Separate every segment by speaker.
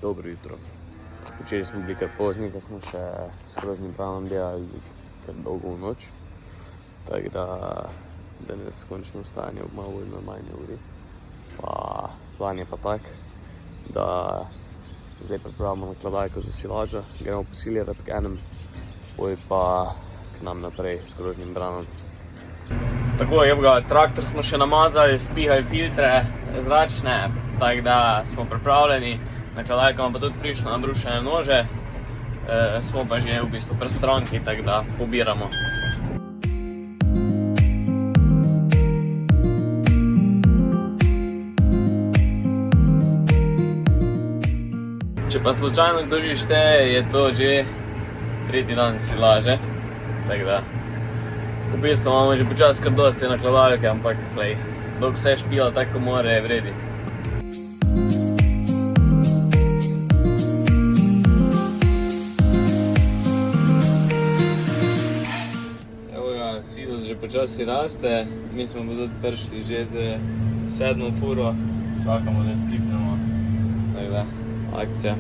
Speaker 1: Dobro jutro. Včeraj smo bili kar pozni, ko smo še s krožnim branom delali kar dolgo v noč. Tako da danes končno vstanje ob malo bolj normalni uri. Plan je pa tak, da zdaj pripravimo nakladalko za silažo, gremo posilirati k enem, poj pa k nam naprej s krožnim branom. Tako, traktor smo še namazali, spihali filtre zračne, tako da smo pripravljeni. Nakladalka ima pa tudi frišno nabrušene nože, smo pa že v bistvu pri stranki, tako da pobiramo. Če pa slučajno kdo že šteje, je to že tretji dan silaže, tako da v bistvu imamo že počas kar dosti nakladalke, ampak dok vse špila tako more, je vredi. Silos že počasi raste, mi smo tudi prišli že z 7. furo, čakamo da skipnemo, tako da, akcija.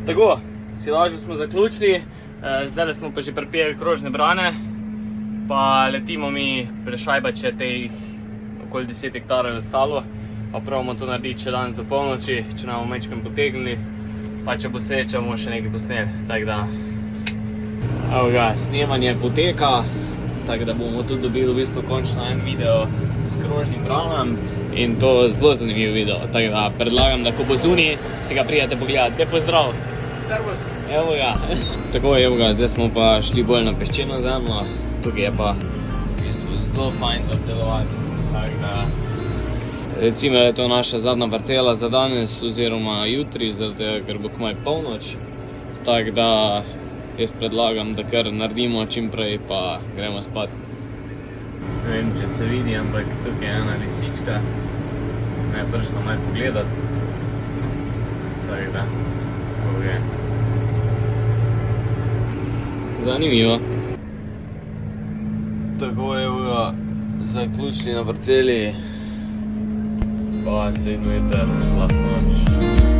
Speaker 1: Tako, silažo smo zaključili, zdaj smo pa že pripeli krožne brane, pa letimo mi prešajbače teh okoli 10 hektarov je ostalo. Pa pravimo to narediti še danes do polnoči, če nam bomo majčkeno potegnili, pa če bo sreča, bomo še nekaj posneli, tako da. Evo ga, snemanje poteka, tako da bomo tudi dobili v bistvu končno en video s krožnim branom in to zelo zanimiv video, tako da predlagam, da ko bo zunaj, si ga pridete pogledati. Lepo zdrav!
Speaker 2: Servus!
Speaker 1: Evo ga! Tako, evo ga, zdaj smo pa šli bolj na peščeno zemljo, tukaj je pa v bistvu zelo fajn za obdelovati, tako da. Recimo, da je to naša zadnja parcela za danes oziroma jutri, zato ker bo komaj polnoč. Tako da jaz predlagam, da kar naredimo čim prej pa gremo spat. Ne vem, če se vidi, ampak tukaj je ena lisička. Me je prišla malo pogledat. Tako da, ok. Zanimivo. Tako je zaključili na parceli. Pa se vidite, lahko noč.